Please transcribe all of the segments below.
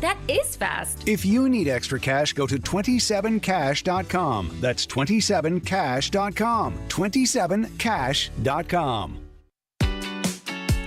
That is fast. If you need extra cash, go to 27cash.com. That's 27cash.com. 27cash.com.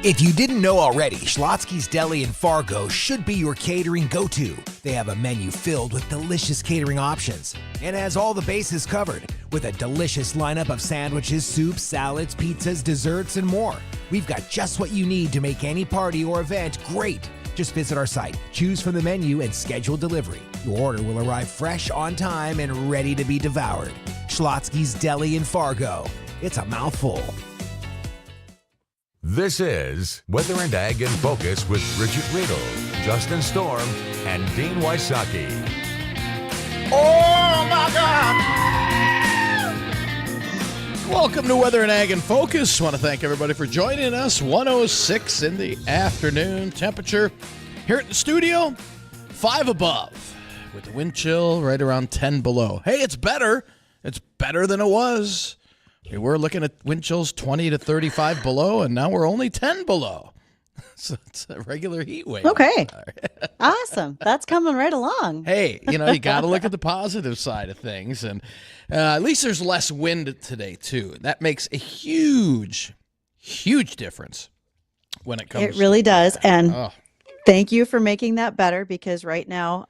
If you didn't know already, Schlotzsky's Deli in Fargo should be your catering go-to. They have a menu filled with delicious catering options and has all the bases covered with a delicious lineup of sandwiches, soups, salads, pizzas, desserts, and more. We've got just what you need to make any party or event great. Just visit our site, choose from the menu, and schedule delivery. Your order will arrive fresh, on time, and ready to be devoured. Schlotzsky's Deli in Fargo. It's a mouthful. This is Weather and Ag in Focus with Bridgette Readel, Justin Storm, and Dean Wysocki. Oh, my God! Welcome to Weather and Ag in Focus. I want to thank everybody for joining us. 106 in the afternoon. Temperature here at the studio, 5 above, with the wind chill right around 10 below. Hey, it's better. It's better than it was. We were looking at wind chills 20 to 35 below, and now we're only 10 below. So it's a regular heat wave. Okay. Awesome. That's coming right along. Hey, you got to look at the positive side of things. And at least there's less wind today, too. That makes a huge, huge difference when it comes It really does. And oh. Thank you for making that better, because right now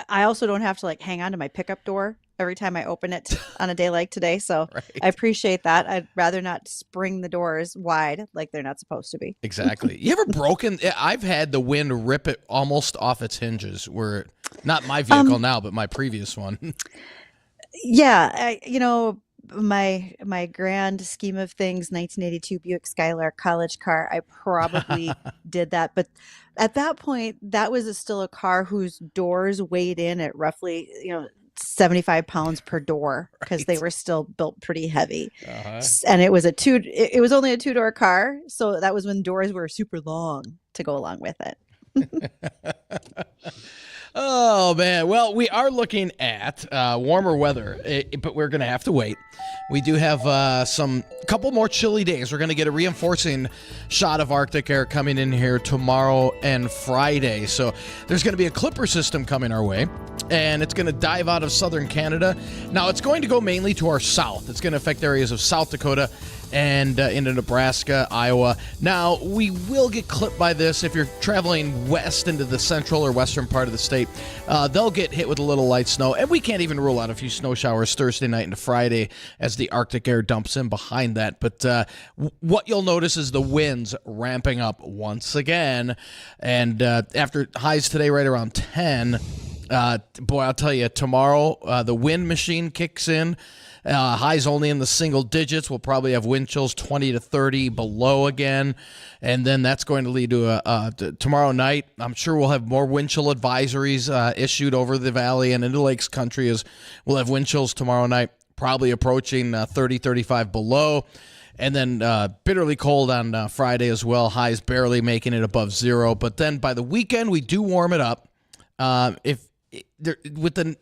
I also don't have to hang on to my pickup door every time I open it on a day like today. So Right. I appreciate that. I'd rather not spring the doors wide like they're not supposed to be. Exactly. You ever broken? I've had the wind rip it almost off its hinges. Where not my vehicle now, but my previous one. Yeah. My grand scheme of things, 1982 Buick Skylark college car, I probably did that. But at that point, that was still a car whose doors weighed in at roughly, 75 pounds per door, because they were still built pretty heavy. Uh-huh. And it was it was only a 2-door car. So that was when doors were super long to go along with it. Oh, man. Well, we are looking at warmer weather, but we're going to have to wait. We do have couple more chilly days. We're going to get a reinforcing shot of Arctic air coming in here tomorrow and Friday. So there's going to be a clipper system coming our way, and it's going to dive out of southern Canada. Now, it's going to go mainly to our south. It's going to affect areas of South Dakota and into Nebraska, Iowa. Now, we will get clipped by this if you're traveling west into the central or western part of the state. They'll get hit with a little light snow, and we can't even rule out a few snow showers Thursday night into Friday as the Arctic air dumps in behind that. But what you'll notice is the winds ramping up once again. And after highs today right around 10, boy, I'll tell you, tomorrow the wind machine kicks in. Highs only in the single digits. We'll probably have wind chills 20 to 30 below again. And then that's going to lead to tomorrow night. I'm sure we'll have more wind chill advisories issued over the valley and into Lakes Country, as we'll have wind chills tomorrow night, probably approaching 30, 35 below. And then bitterly cold on Friday as well. Highs barely making it above zero. But then by the weekend, we do warm it up. With the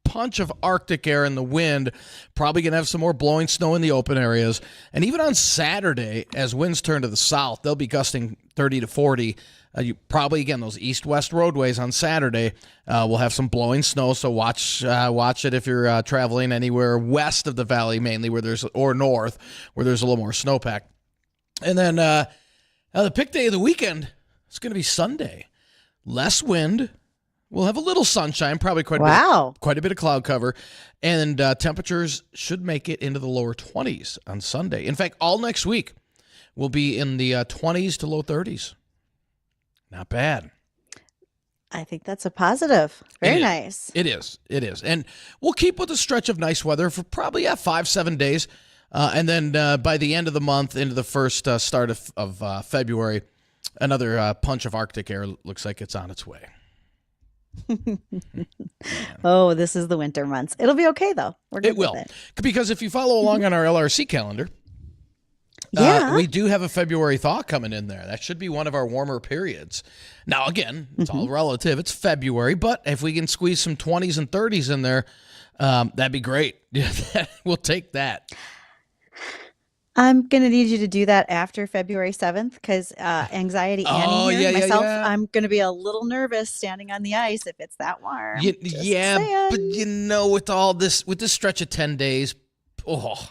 punch of Arctic air and the wind, probably going to have some more blowing snow in the open areas. And even on Saturday, as winds turn to the south, they'll be gusting 30 to 40. You probably, again, those east-west roadways on Saturday will have some blowing snow, so watch it if you're traveling anywhere west of the valley, mainly or north, where there's a little more snowpack. And then the pick day of the weekend is going to be Sunday. Less wind. We'll have a little sunshine, probably quite a bit of cloud cover, and temperatures should make it into the lower 20s on Sunday. In fact, all next week will be in the 20s to low 30s. Not bad. I think that's a positive. Very nice. It is. And we'll keep with a stretch of nice weather for probably 5-7 days, and then by the end of the month, into the first start of February, another punch of Arctic air looks like it's on its way. Oh, this is the winter months. It'll be okay, though. We're good. It will. Because if you follow along on our LRC calendar, we do have a February thaw coming in there. That should be one of our warmer periods. Now, again, it's all relative. It's February, but if we can squeeze some 20s and 30s in there, that'd be great. We'll take that. I'm going to need you to do that after February 7th because anxiety Annie Oh, here, yeah, myself, yeah. I'm going to be a little nervous standing on the ice if it's that warm. Yeah, but with this stretch of 10 days,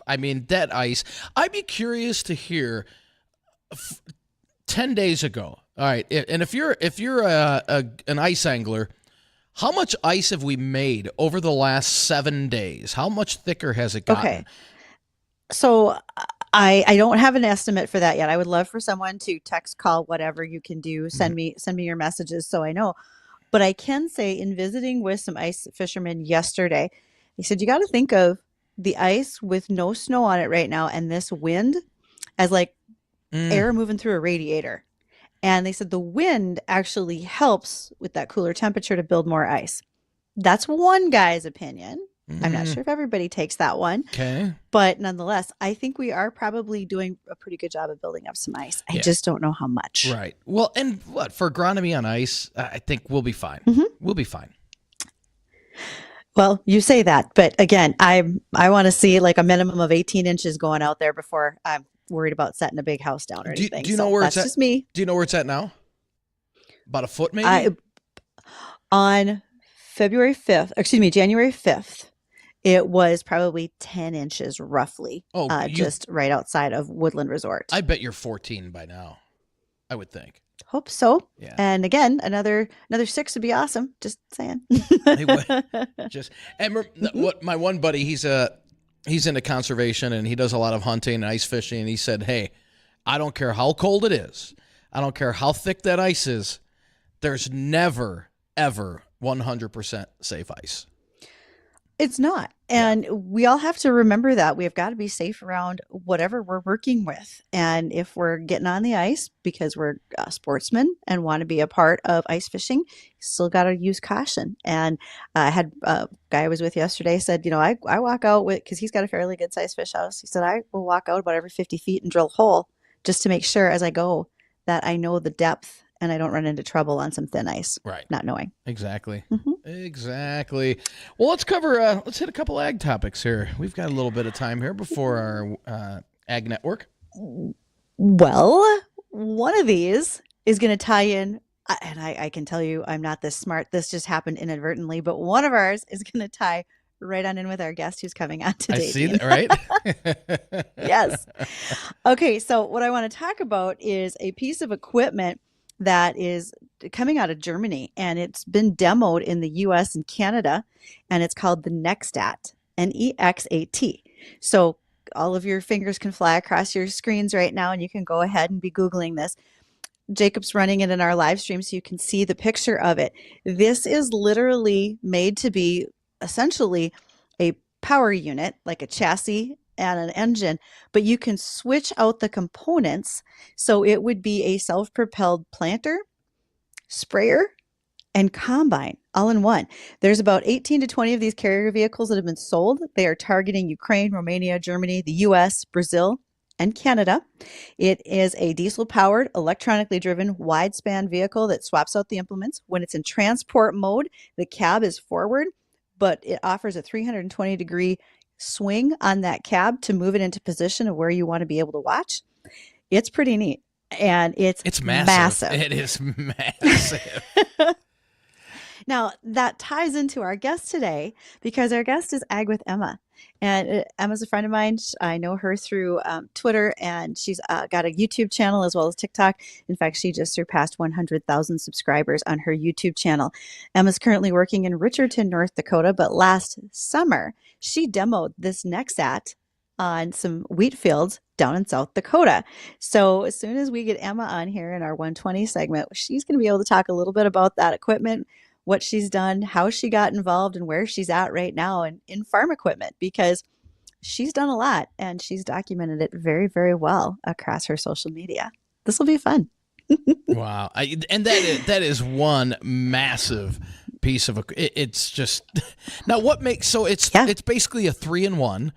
I mean, that ice, I'd be curious to hear 10 days ago. All right, and if you're an ice angler, how much ice have we made over the last 7 days? How much thicker has it gotten? Okay. So I don't have an estimate for that yet. I would love for someone to text, call, whatever you can do. Send me your messages so I know. But I can say in visiting with some ice fishermen yesterday, they said you got to think of the ice with no snow on it right now and this wind as like air moving through a radiator. And they said the wind actually helps with that cooler temperature to build more ice. That's one guy's opinion. I'm not sure if everybody takes that one. Okay. But nonetheless, I think we are probably doing a pretty good job of building up some ice. I just don't know how much. Right. Well, and for agronomy on ice, I think we'll be fine. We'll be fine. Well, you say that, but again, I want to see like a minimum of 18 inches going out there before I'm worried about setting a big house down or anything. Do you know where it's at? That's just me. Do you know where it's at now? About a foot, maybe? On January 5th, it was probably 10 inches roughly, just right outside of Woodland Resort. I bet you're 14 by now, I would think. Hope so. Yeah. And again, another 6 would be awesome. Just saying. What my one buddy, he's into conservation and he does a lot of hunting and ice fishing. And he said, "Hey, I don't care how cold it is. I don't care how thick that ice is. There's never, ever 100% safe ice." It's not. And we all have to remember that. We've got to be safe around whatever we're working with. And if we're getting on the ice because we're sportsmen and want to be a part of ice fishing, still got to use caution. And I had a guy I was with yesterday said, I walk out with, because he's got a fairly good sized fish house. He said, I will walk out about every 50 feet and drill a hole just to make sure as I go that I know the depth and I don't run into trouble on some thin ice. Right. Not knowing. Exactly. Exactly. Well, let's hit a couple ag topics here. We've got a little bit of time here before our ag network. Well, one of these is going to tie in, and I can tell you I'm not this smart. This just happened inadvertently, but one of ours is going to tie right on in with our guest who's coming on today. I see that, right? Yes. Okay, so what I want to talk about is a piece of equipment that is coming out of Germany, and it's been demoed in the US and Canada, and it's called the Nexat, Nexat. So all of your fingers can fly across your screens right now, and you can go ahead and be Googling this. Jacob's running it in our live stream so you can see the picture of it. This is literally made to be essentially a power unit, like a chassis and an engine, but you can switch out the components. So it would be a self-propelled planter, sprayer, and combine all in one. There's about 18 to 20 of these carrier vehicles that have been sold. They are targeting Ukraine, Romania, Germany, the US, Brazil, and Canada. It is a diesel-powered, electronically driven, wide-span vehicle that swaps out the implements. When it's in transport mode, the cab is forward, but it offers a 320-degree swing on that cab to move it into position of where you want to be able to watch. It's pretty neat. And it's massive. It is massive. Now, that ties into our guest today because our guest is Ag with Emma. And Emma's a friend of mine. I know her through Twitter, and she's got a YouTube channel as well as TikTok. In fact, she just surpassed 100,000 subscribers on her YouTube channel. Emma's currently working in Richardson, North Dakota, but last summer, she demoed this Nexat on some wheat fields down in South Dakota. So as soon as we get Emma on here in our 120 segment, she's going to be able to talk a little bit about that equipment, what she's done, how she got involved, and where she's at right now in farm equipment, because she's done a lot and she's documented it very, very well across her social media. This will be fun. Wow. And that is one massive piece of it's just now what makes it's basically a 3-in-1.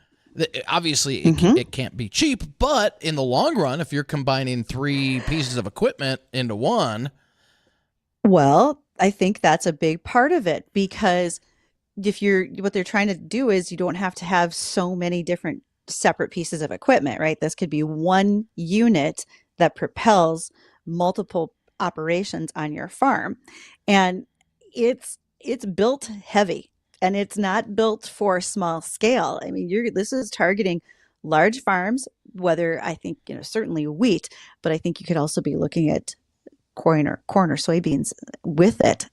Obviously it can't be cheap, but in the long run, if you're combining 3 pieces of equipment into one, well, I think that's a big part of it, because what they're trying to do is you don't have to have so many different separate pieces of equipment, right? This could be one unit that propels multiple operations on your farm. And it's built heavy, and it's not built for small scale. I mean, this is targeting large farms, whether I think, certainly wheat, but I think you could also be looking at corn or soybeans with it.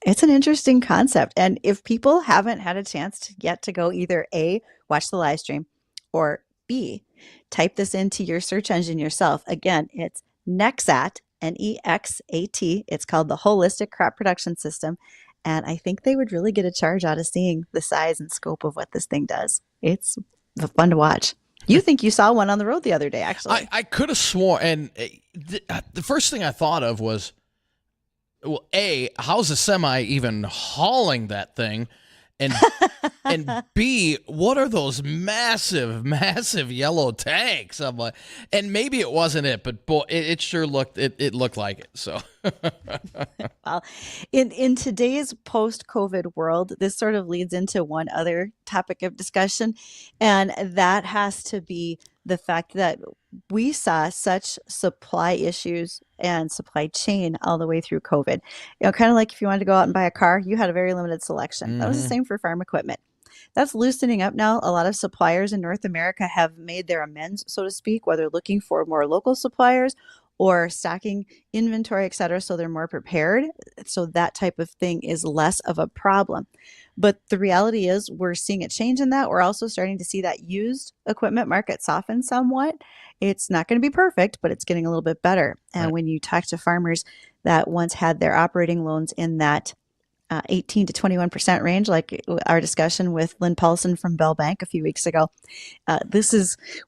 It's an interesting concept. And if people haven't had a chance yet to go either A, watch the live stream, or B, type this into your search engine yourself. Again, it's Nexat, Nexat. It's called the Holistic Crop Production System. And I think they would really get a charge out of seeing the size and scope of what this thing does. It's fun to watch. You think you saw one on the road the other day, actually. I could have sworn, and the first thing I thought of was, well, A, how's a semi even hauling that thing? And and B, what are those massive, massive yellow tanks? I'm like, and maybe it wasn't it, but boy, it sure looked like it. So, well, in today's post-COVID world, this sort of leads into one other topic of discussion, and that has to be the fact that we saw such supply issues and supply chain all the way through COVID. Kind of like if you wanted to go out and buy a car, you had a very limited selection. That was the same for farm equipment. That's loosening up now. A lot of suppliers in North America have made their amends, so to speak, whether looking for more local suppliers or stocking inventory, et cetera, so they're more prepared. So that type of thing is less of a problem. But the reality is we're seeing a change in that. We're also starting to see that used equipment market soften somewhat. It's not going to be perfect, but it's getting a little bit better. And Right. when you talk to farmers that once had their operating loans in that 18 to 21% range, like our discussion with Lynn Paulson from Bell Bank a few weeks ago,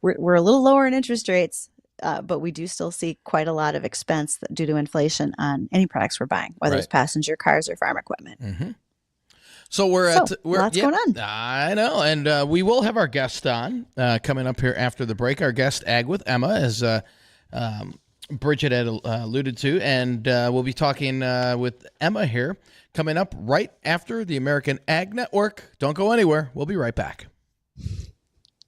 we're a little lower in interest rates, but we do still see quite a lot of expense due to inflation on any products we're buying, whether it's passenger cars or farm equipment. So lots going on. I know, and we will have our guest on coming up here after the break. Our guest, Ag with Emma, as Bridgette had alluded to, and we'll be talking with Emma here coming up right after the American Ag Network. Don't go anywhere. We'll be right back.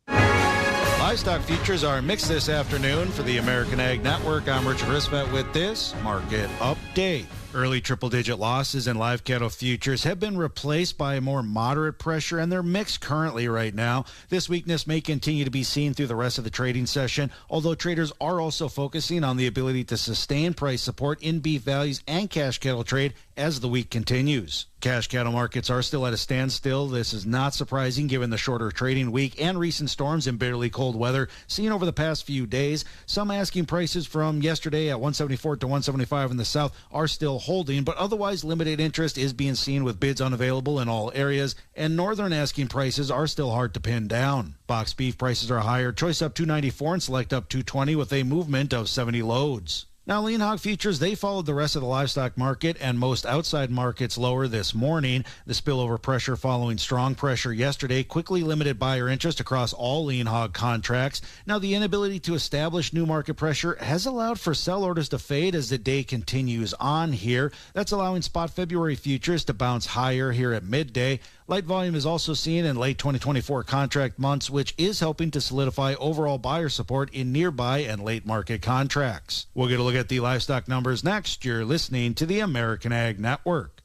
Livestock futures are mixed this afternoon for the American Ag Network. I'm Richard Risvet with this market update. Early triple-digit losses in live cattle futures have been replaced by more moderate pressure, and they're mixed currently right now. This weakness may continue to be seen through the rest of the trading session, although traders are also focusing on the ability to sustain price support in beef values and cash cattle trade as the week continues. Cash cattle markets are still at a standstill. This is not surprising given the shorter trading week and recent storms and bitterly cold weather seen over the past few days. Some asking prices from yesterday at 174 to 175 in the south are still holding, but otherwise limited interest is being seen with bids unavailable in all areas, and northern asking prices are still hard to pin down. Box beef prices are higher, choice up 294 and select up 220 with a movement of 70 loads. Now, lean hog futures, they followed the rest of the livestock market and most outside markets lower this morning. The spillover pressure following strong pressure yesterday quickly limited buyer interest across all lean hog contracts. Now, the inability to establish new market pressure has allowed for sell orders to fade as the day continues on here. That's allowing spot February futures to bounce higher here at midday. Light volume is also seen in late 2024 contract months, which is helping to solidify overall buyer support in nearby and late market contracts. We'll get a look at the livestock numbers next. You're listening to the American Ag Network.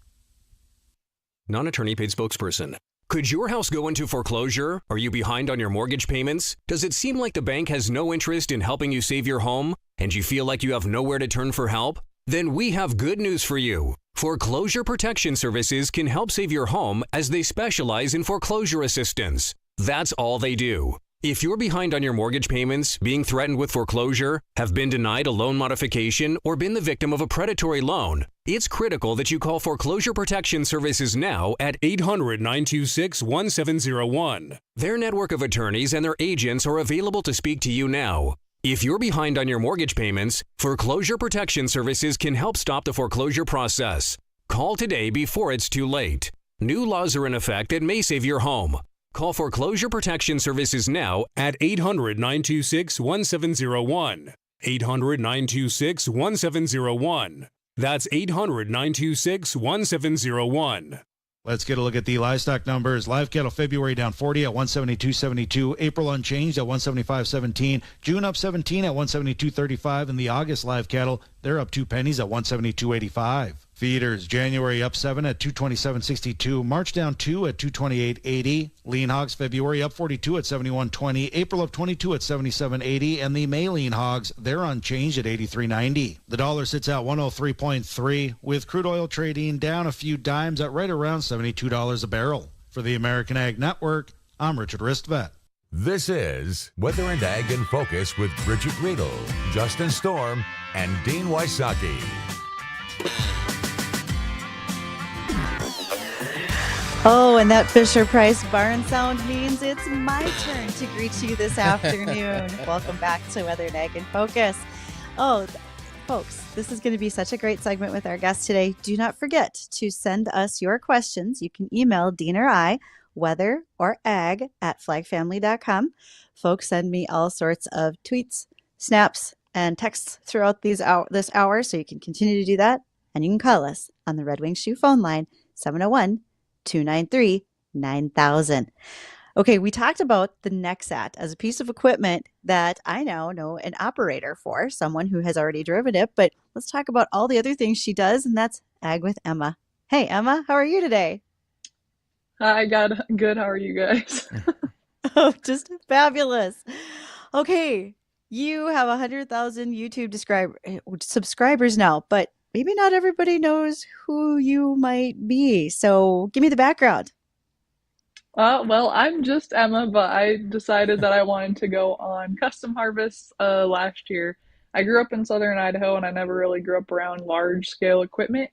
Non-attorney paid spokesperson. Could your house go into foreclosure? Are you behind on your mortgage payments? Does it seem like the bank has no interest in helping you save your home? And you feel like you have nowhere to turn for help? Then we have good news for you. Foreclosure Protection Services can help save your home as they specialize in foreclosure assistance. That's all they do. If you're behind on your mortgage payments, being threatened with foreclosure, have been denied a loan modification, or been the victim of a predatory loan, it's critical that you call Foreclosure Protection Services now at 800-926-1701. Their network of attorneys and their agents are available to speak to you now. If you're behind on your mortgage payments, Foreclosure Protection Services can help stop the foreclosure process. Call today before it's too late. New laws are in effect that may save your home. Call Foreclosure Protection Services now at 800-926-1701. 800-926-1701. That's 800-926-1701. Let's get a look at the livestock numbers. Live cattle February down 40 at 172.72. April unchanged at 175.17. June up 17 at 172.35. And the August live cattle, they're up 2 pennies at 172.85. Feeders, January up 7 at 227.62. March down 2 at 228.80. Lean hogs, February up 42 at 71.20. April up 22 at 77.80. And the May lean hogs, they're unchanged at 83.90. The dollar sits at 103.3, with crude oil trading down a few dimes at right around $72 a barrel. For the American Ag Network, I'm Richard Ristvet. This is Weather and Ag in Focus with Bridgette Readel, Justin Storm, and Dean Wysocki. Oh, and that Fisher-Price barn sound means it's my turn to greet you this afternoon. Welcome back to Weather and Ag in Focus. Oh, folks, this is going to be such a great segment with our guest today. Do not forget to send us your questions. You can email Dean or I, weather or ag at flagfamily.com. Folks, send me all sorts of tweets, snaps, and texts throughout this hour, so you can continue to do that. And you can call us on the Red Wing Shoe phone line, 701-293-9000. Okay, we talked about the Nexat as a piece of equipment that I now know an operator for, someone who has already driven it, but let's talk about all the other things she does, and that's Ag with Emma. Hey, Emma, how are you today? Hi, good. How are you guys? Oh, just fabulous. Okay, you have 100,000 YouTube subscribers now, but maybe not everybody knows who you might be. So give me the background. Well, I'm just Emma, but I decided that I wanted to go on custom harvests last year. I grew up in southern Idaho, and I never really grew up around large-scale equipment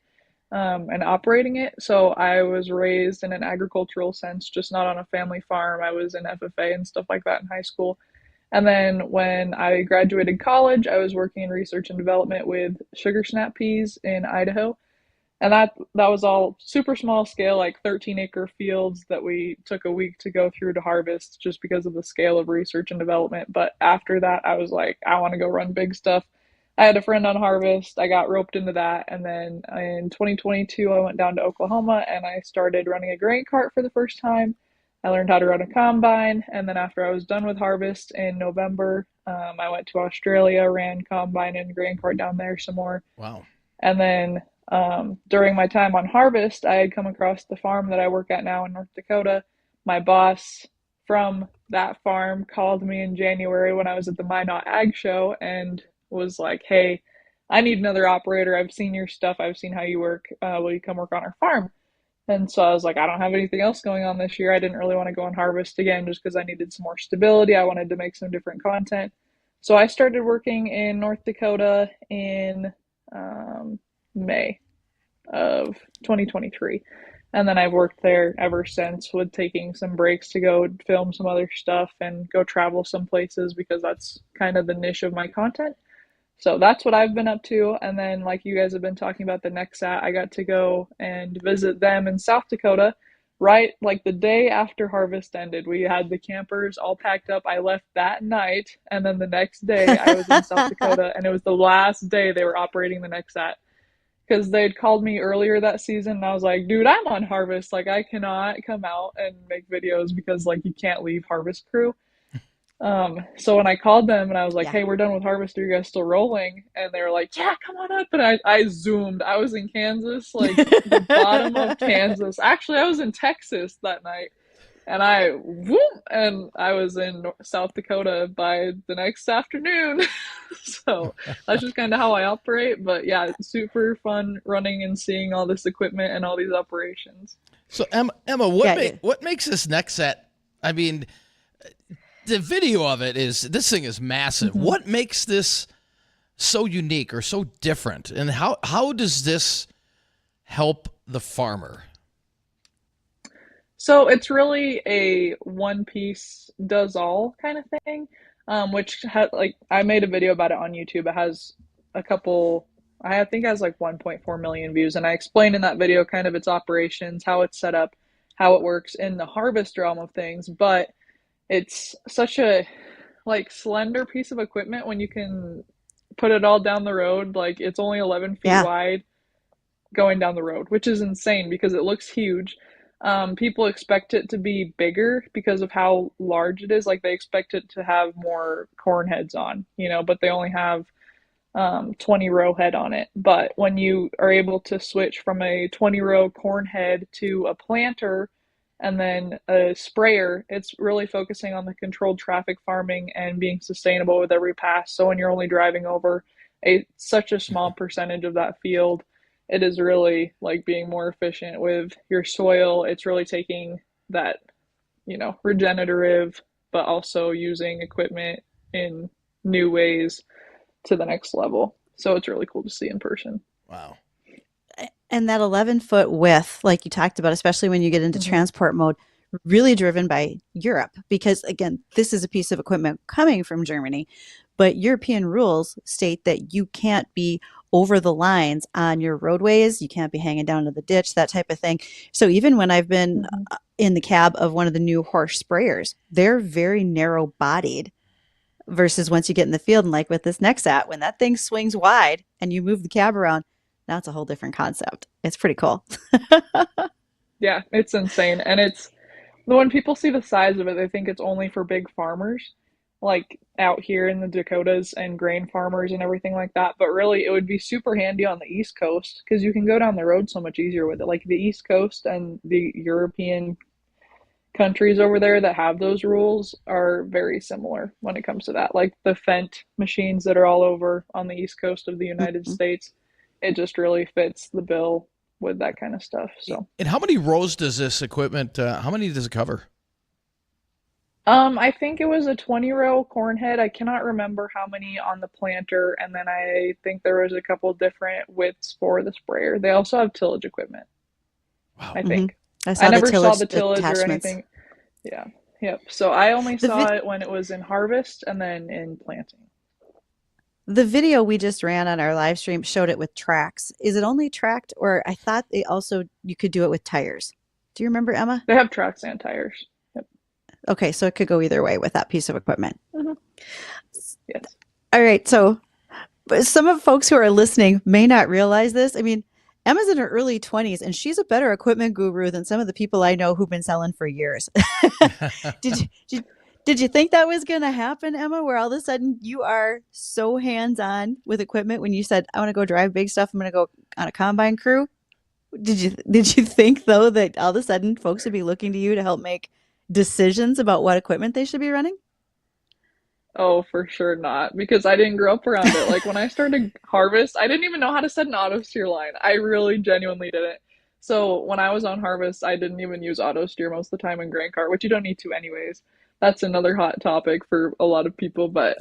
and operating it. So I was raised in an agricultural sense, just not on a family farm. I was in FFA and stuff like that in high school. And then when I graduated college, I was working in research and development with sugar snap peas in Idaho. And that was all super small scale, like 13-acre fields that we took a week to go through to harvest just because of the scale of research and development. But after that, I was like, I want to go run big stuff. I had a friend on harvest. I got roped into that. And then in 2022, I went down to Oklahoma and I started running a grain cart for the first time. I learned how to run a combine. And then after I was done with harvest in November, I went to Australia, ran combine and grain cart down there some more. Wow. And then during my time on harvest, I had come across the farm that I work at now in North Dakota. My boss from that farm called me in January when I was at the Minot Ag Show and was like, hey, I need another operator. I've seen your stuff. I've seen how you work. Will you come work on our farm? And so I was like, I don't have anything else going on this year. I didn't really want to go on harvest again just because I needed some more stability. I wanted to make some different content. So I started working in North Dakota in May of 2023. And then I've worked there ever since, with taking some breaks to go film some other stuff and go travel some places because that's kind of the niche of my content. So that's what I've been up to. And then, like you guys have been talking about the Nexat, I got to go and visit them in South Dakota, right? Like the day after harvest ended. We had the campers all packed up. I left that night. And then the next day I was in South Dakota, and it was the last day they were operating the Nexat. Because they'd called me earlier that season, and I was like, dude, I'm on harvest. Like, I cannot come out and make videos because, like, you can't leave harvest crew. So when I called them and I was like, hey, we're done with harvest, are you guys still rolling? And they were like, yeah, come on up. And I zoomed. I was in Kansas, like the bottom of Kansas. Actually, I was in Texas that night. And I was in South Dakota by the next afternoon. So that's just kind of how I operate. But yeah, it's super fun running and seeing all this equipment and all these operations. So Emma, what makes this Nexat? I mean, the video of it this thing is massive. Mm-hmm. What makes this so unique or so different? And how does this help the farmer? So it's really a one piece does all kind of thing, which I made a video about it on YouTube. It has I think it has like 1.4 million views. And I explained in that video kind of its operations, how it's set up, how it works in the harvest realm of things. But it's such a like slender piece of equipment when you can put it all down the road. Like it's only 11 feet wide going down the road, which is insane because it looks huge. People expect it to be bigger because of how large it is. Like they expect it to have more corn heads on, but they only have 20 row head on it. But when you are able to switch from a 20 row corn head to a planter and then a sprayer, it's really focusing on the controlled traffic farming and being sustainable with every pass. So when you're only driving over such a small percentage of that field, it is really like being more efficient with your soil. It's really taking that, regenerative, but also using equipment in new ways to the next level. So it's really cool to see in person. Wow. And that 11-foot width, like you talked about, especially when you get into transport mode, really driven by Europe, because again, this is a piece of equipment coming from Germany, but European rules state that you can't be over the lines on your roadways. You can't be hanging down to the ditch, that type of thing. So even when I've been in the cab of one of the new horse sprayers, they're very narrow bodied versus once you get in the field, and like with this Nexat, when that thing swings wide and you move the cab around, now it's a whole different concept. It's pretty cool. Yeah, it's insane. And it's when people see the size of it, they think it's only for big farmers, like out here in the Dakotas and grain farmers and everything like that. But really, it would be super handy on the East Coast because you can go down the road so much easier with it. Like the East Coast and the European countries over there that have those rules are very similar when it comes to that. Like the Fendt machines that are all over on the East Coast of the United States, it just really fits the bill with that kind of stuff. So, and how many rows does this equipment? How many does it cover? I think it was a 20 row corn head. I cannot remember how many on the planter, and then I think there was a couple different widths for the sprayer. They also have tillage equipment. Wow. I think. I never saw the tillage or anything. Yeah. Yep. So I only saw it when it was in harvest and then in planting. The video we just ran on our live stream showed it with tracks. Is it only tracked, or I thought you could do it with tires? Do you remember, Emma? They have tracks and tires. Yep. Okay, so it could go either way with that piece of equipment. Yes. All right. So some of folks who are listening may not realize this. I mean, Emma's in her early 20s, and she's a better equipment guru than some of the people I know who've been selling for years. Did you think that was going to happen, Emma, where all of a sudden you are so hands-on with equipment when you said, I want to go drive big stuff, I'm going to go on a combine crew? Did you think, though, that all of a sudden folks would be looking to you to help make decisions about what equipment they should be running? Oh, for sure not, because I didn't grow up around it. Like when I started harvest, I didn't even know how to set an auto steer line. I really genuinely didn't. So when I was on harvest, I didn't even use auto steer most of the time in grain cart, which you don't need to anyways. That's another hot topic for a lot of people, but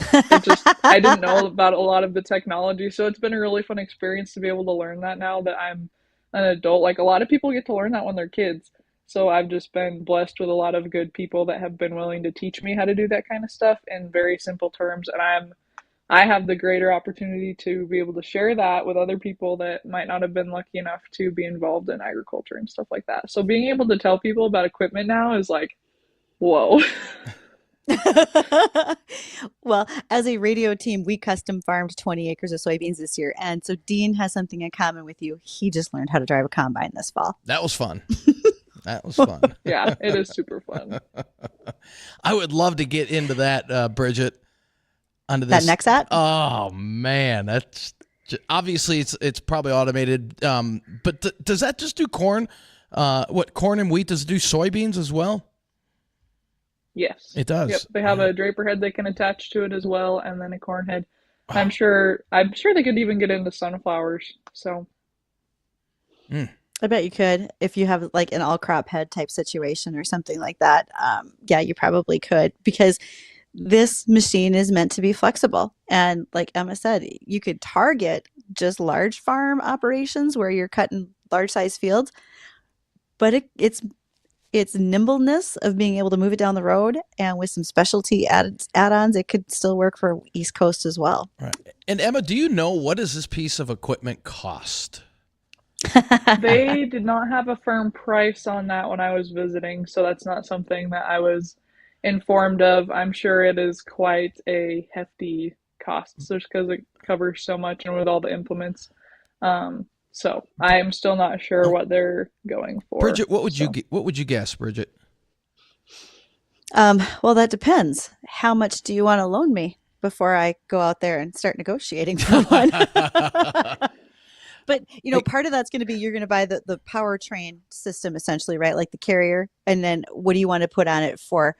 I didn't know about a lot of the technology. So it's been a really fun experience to be able to learn that now that I'm an adult. Like a lot of people get to learn that when they're kids. So I've just been blessed with a lot of good people that have been willing to teach me how to do that kind of stuff in very simple terms. And I have the greater opportunity to be able to share that with other people that might not have been lucky enough to be involved in agriculture and stuff like that. So being able to tell people about equipment now is like, whoa. Well, as a radio team, we custom farmed 20 acres of soybeans this year. And so Dean has something in common with you. He just learned how to drive a combine this fall. That was fun. That was fun. Yeah, it is super fun. I would love to get into that, Bridgette. Under this. That Nexat? Oh man, that's obviously it's probably automated. But does that just do corn? What corn and wheat? Does it do soybeans as well? Yes, it does. Yep, they have a draper head they can attach to it as well, and then a corn head. Wow. I'm sure they could even get into sunflowers. So. I bet you could if you have like an all crop head type situation or something like that. Yeah, you probably could, because this machine is meant to be flexible. And like Emma said, you could target just large farm operations where you're cutting large size fields, but it's nimbleness of being able to move it down the road, and with some specialty add-ons, it could still work for East Coast as well. Right. And Emma, do you know, what does this piece of equipment cost? They did not have a firm price on that when I was visiting, so that's not something that I was informed of. I'm sure it is quite a hefty cost just because it covers so much and with all the implements. So I am still not sure what they're going for. Bridgette, what would you guess, Bridgette? Well, that depends. How much do you want to loan me before I go out there and start negotiating for one? But, part of that's going to be you're going to buy the powertrain system essentially, right? Like the carrier. And then what do you want to put on it for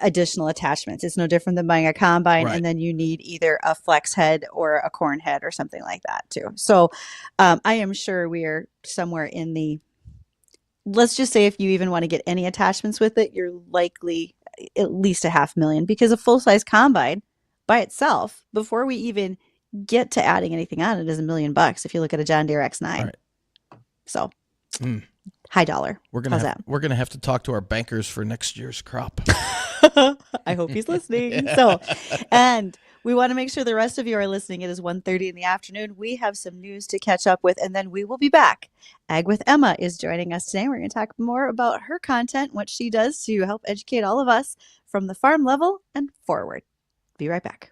additional attachments? It's no different than buying a combine. Right. And then you need either a flex head or a corn head or something like that too. So I am sure we are somewhere in the, let's just say if you even want to get any attachments with it, you're likely at least $500,000, because a full-size combine by itself, before we even get to adding anything on it, is $1 million if you look at a John Deere X9. Right. So high dollar. We're gonna have to talk to our bankers for next year's crop. I hope he's listening. So, and we want to make sure the rest of you are listening. It is 1:30 in the afternoon. We have some news to catch up with, and then we will be back. Ag with Emma is joining us today. We're going to talk more about her content, what she does to help educate all of us from the farm level and forward. Be right back.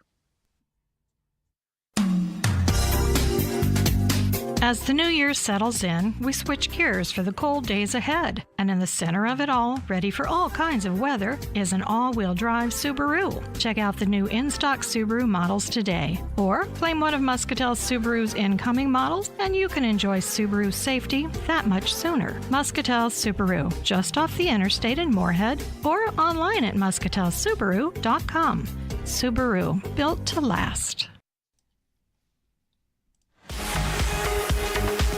As the new year settles in, we switch gears for the cold days ahead. And in the center of it all, ready for all kinds of weather, is an all-wheel drive Subaru. Check out the new in-stock Subaru models today. Or claim one of Muscatel Subaru's incoming models, and you can enjoy Subaru safety that much sooner. Muscatel Subaru, just off the interstate in Moorhead, or online at muscatelsubaru.com. Subaru, built to last.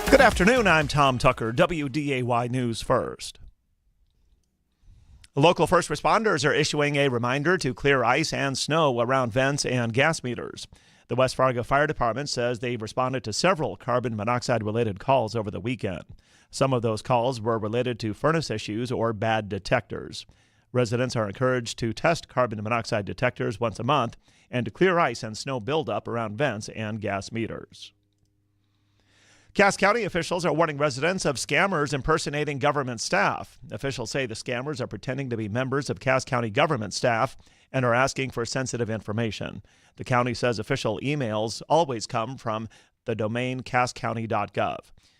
Good afternoon, I'm Tom Tucker, WDAY News First. Local first responders are issuing a reminder to clear ice and snow around vents and gas meters. The West Fargo Fire Department says they've responded to several carbon monoxide-related calls over the weekend. Some of those calls were related to furnace issues or bad detectors. Residents are encouraged to test carbon monoxide detectors once a month and to clear ice and snow buildup around vents and gas meters. Cass County officials are warning residents of scammers impersonating government staff. Officials say the scammers are pretending to be members of Cass County government staff and are asking for sensitive information. The county says official emails always come from the domain casscounty.gov.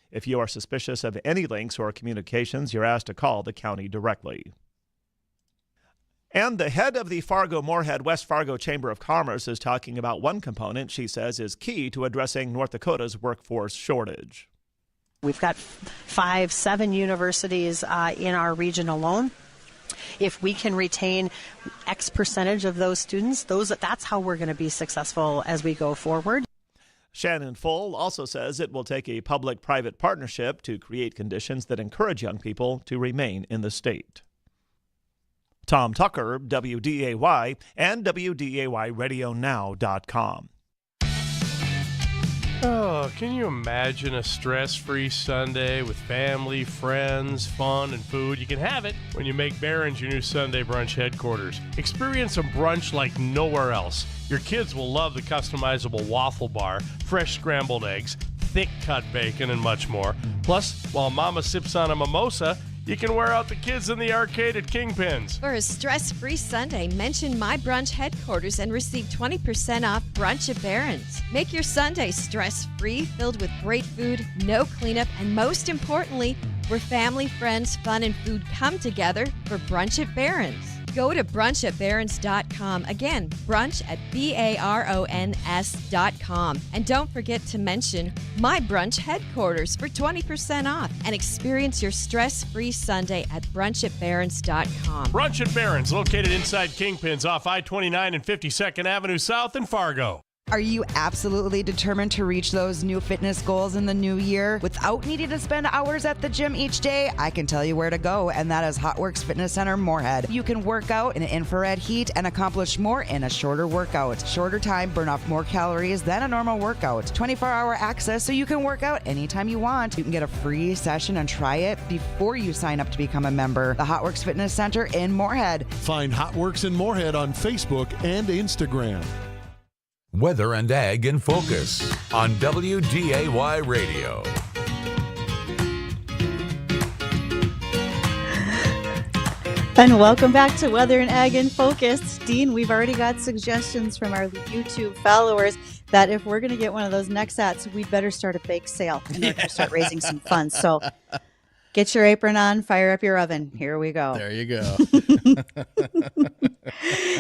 If you are suspicious of any links or communications, you're asked to call the county directly. And the head of the Fargo-Moorhead West Fargo Chamber of Commerce is talking about one component she says is key to addressing North Dakota's workforce shortage. We've got 7 universities in our region alone. If we can retain X percentage of those students, that's how we're going to be successful as we go forward. Shannon Full also says it will take a public-private partnership to create conditions that encourage young people to remain in the state. Tom Tucker, WDAY, and WDAYRadioNow.com. Oh, can you imagine a stress-free Sunday with family, friends, fun, and food? You can have it when you make Barron's your new Sunday brunch headquarters. Experience a brunch like nowhere else. Your kids will love the customizable waffle bar, fresh scrambled eggs, thick-cut bacon, and much more. Plus, while Mama sips on a mimosa, you can wear out the kids in the arcade at Kingpin's. For a stress-free Sunday, mention My Brunch Headquarters and receive 20% off brunch at Barron's. Make your Sunday stress-free, filled with great food, no cleanup, and most importantly, where family, friends, fun, and food come together for brunch at Barron's. Go to brunchatbarons.com. Again, brunch at BARONS.com. And don't forget to mention My Brunch Headquarters for 20% off and experience your stress-free Sunday at brunchatbarons.com. Brunch at Barron's, located inside Kingpin's off I-29 and 52nd Avenue South in Fargo. Are you absolutely determined to reach those new fitness goals in the new year without needing to spend hours at the gym each day? I can tell you where to go, and that is HotWorks Fitness Center, Moorhead. You can work out in infrared heat and accomplish more in a shorter workout. Shorter time, burn off more calories than a normal workout. 24-hour access so you can work out anytime you want. You can get a free session and try it before you sign up to become a member. The HotWorks Fitness Center in Moorhead. Find HotWorks in Moorhead on Facebook and Instagram. Weather and Ag in Focus on WDAY Radio. And welcome back to Weather and Ag in Focus. Dean, we've already got suggestions from our YouTube followers. that if we're going to get one of those Nexats, we'd better start a bake sale in order to start raising some funds. So get your apron on, fire up your oven. Here we go. There you go.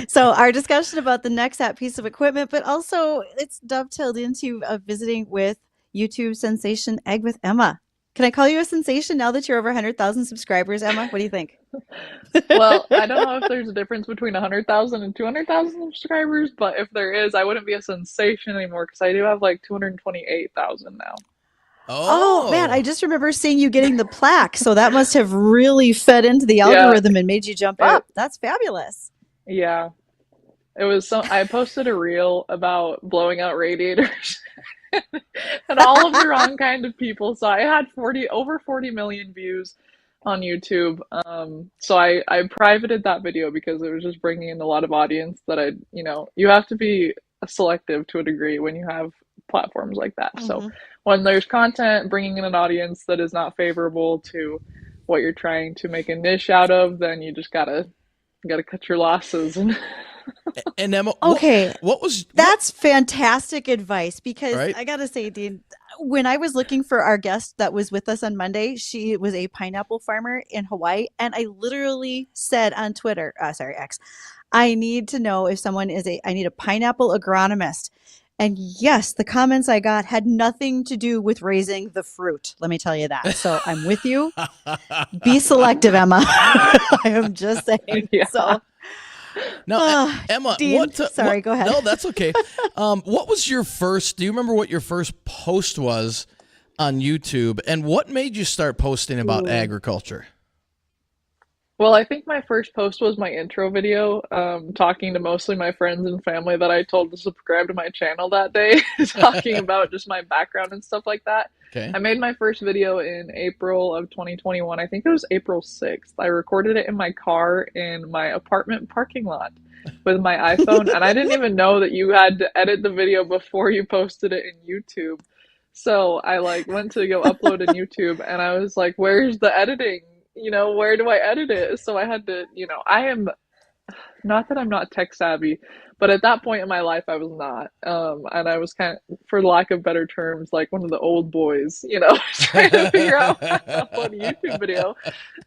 So our discussion about the Nexat piece of equipment, but also it's dovetailed into visiting with YouTube sensation Egg with Emma. Can I call you a sensation now that you're over 100,000 subscribers, Emma? What do you think? Well, I don't know if there's a difference between 100,000 and 200,000 subscribers, but if there is, I wouldn't be a sensation anymore because I do have like 228,000 now. Oh man, I just remember seeing you getting the plaque, so that must have really fed into the algorithm and made you jump up. That's fabulous. Yeah. It was I posted a reel about blowing out radiators and all of the wrong kind of people. So I had over 40 million views on YouTube. So I privated that video because it was just bringing in a lot of audience that you have to be selective to a degree when you have platforms like that. So when there's content bringing in an audience that is not favorable to what you're trying to make a niche out of, then you just gotta cut your losses. And Emma, okay, that's fantastic advice because right? I gotta say, Dean, when I was looking for our guest that was with us on Monday, she was a pineapple farmer in Hawaii, and I literally said on Twitter, X, I need to know if someone I need a pineapple agronomist. And yes, the comments I got had nothing to do with raising the fruit. Let me tell you that. So I'm with you. Be selective, Emma. I am just saying. Yeah. So. Now, Emma, Dean, sorry, go ahead. No, that's okay. What was your first? Do you remember what your first post was on YouTube, and what made you start posting about agriculture? Well, I think my first post was my intro video, talking to mostly my friends and family that I told to subscribe to my channel that day, talking about just my background and stuff like that. Okay. I made my first video in April of 2021. I think it was April 6th. I recorded it in my car in my apartment parking lot with my iPhone, and I didn't even know that you had to edit the video before you posted it in YouTube. So I went to go upload in YouTube, and I was like, where's the editing? Where do I edit it? So I had to, I am, not that I'm not tech savvy, but at that point in my life, I was not. And I was kind of, for lack of better terms, like one of the old boys, trying to figure out how to upload a YouTube video.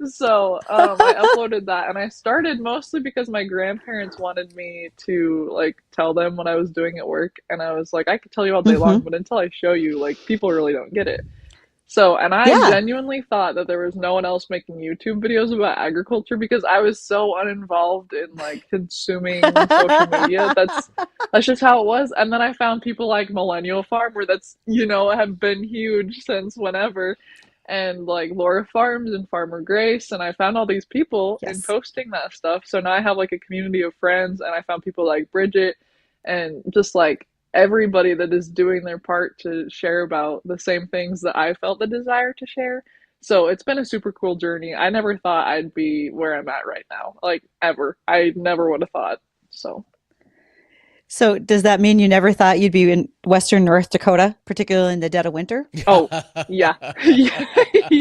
So I uploaded that, and I started mostly because my grandparents wanted me to tell them what I was doing at work. And I was like, I could tell you all day long, but until I show you, people really don't get it. So, and I genuinely thought that there was no one else making YouTube videos about agriculture because I was so uninvolved in consuming social media. That's just how it was. And then I found people like Millennial Farmer that's, have been huge since whenever. And Laura Farms and Farmer Grace. And I found all these people in posting that stuff. So now I have a community of friends, and I found people like Bridgette and just everybody that is doing their part to share about the same things that I felt the desire to share. So it's been a super cool journey. I never thought I'd be where I'm at right now, ever. I never would have thought. So does that mean you never thought you'd be in Western North Dakota, particularly in the dead of winter? Oh, yeah. Yeah,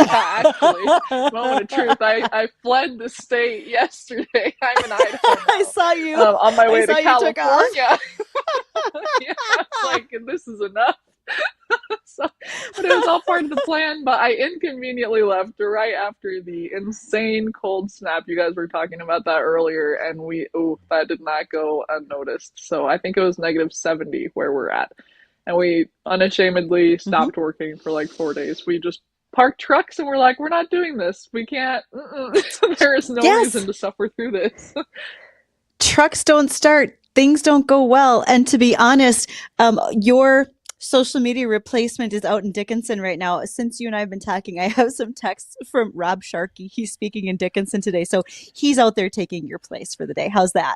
actually. Moment of truth. I fled the state yesterday. I'm in Idaho now. I saw you. On my way to California. Yeah, it's this is enough. But it was all part of the plan, but I inconveniently left right after the insane cold snap. You guys were talking about that earlier, and that did not go unnoticed. So I think it was -70 where we're at, and we unashamedly stopped working for 4 days. We just parked trucks and we're like, we're not doing this. We can't. There is no reason to suffer through this. Trucks don't start. Things don't go well. And to be honest, your social media replacement is out in Dickinson right now. Since you and I have been talking, I have some texts from Rob Sharkey. He's speaking in Dickinson today. So he's out there taking your place for the day. How's that?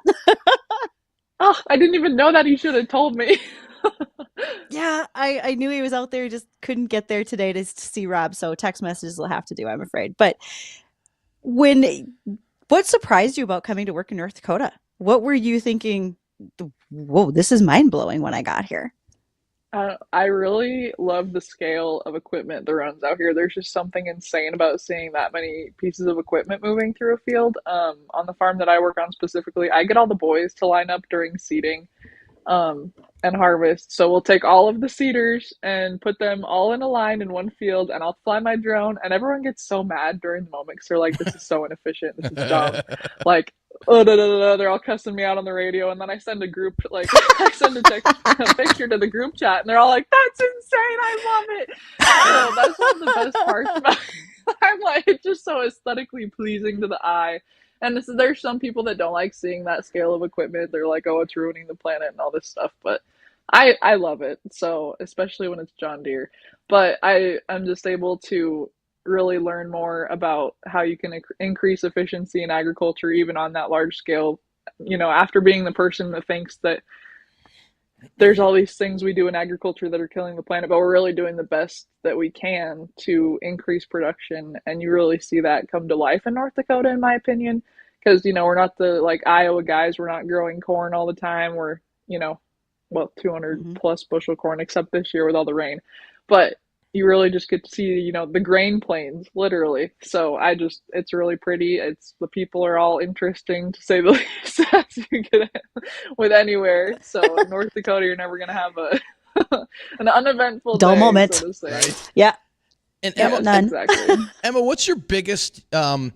Oh, I didn't even know that. He should have told me. Yeah, I knew he was out there. Just couldn't get there today to see Rob. So text messages will have to do, I'm afraid. But what surprised you about coming to work in North Dakota? What were you thinking? Whoa, this is mind blowing when I got here. I really love the scale of equipment that runs out here. There's just something insane about seeing that many pieces of equipment moving through a field. On the farm that I work on specifically, I get all the boys to line up during seeding. and harvest. So we'll take all of the cedars and put them all in a line in one field, and I'll fly my drone, and everyone gets so mad during the moment because they're like, this is so inefficient, this is dumb. Like, oh, da, da, da, da. They're all cussing me out on the radio, and then I send a group, like, I send a picture to the group chat, and they're all like, that's insane, I love it. So that's one of the best parts about it. I'm like, it's just so aesthetically pleasing to the eye. And there's some people that don't like seeing that scale of equipment. They're like, oh, it's ruining the planet and all this stuff. But I love it. So especially when it's John Deere. But I'm just able to really learn more about how you can increase efficiency in agriculture, even on that large scale. You know, after being the person that thinks that there's all these things we do in agriculture that are killing the planet, but we're really doing the best that we can to increase production. And you really see that come to life in North Dakota, in my opinion, because, you know, we're not the like Iowa guys. We're not growing corn all the time. We're, you know, well, 200 plus bushel corn, except this year with all the rain. But you really just get to see, you know, the grain plains, literally. So it's really pretty. The people are all interesting, to say the least, as you get with anywhere. So in North Dakota, you're never going to have an uneventful dull day, moment. so to say. Right. Yeah. And Yeah, Emma, none. exactly. Emma, what's your biggest, I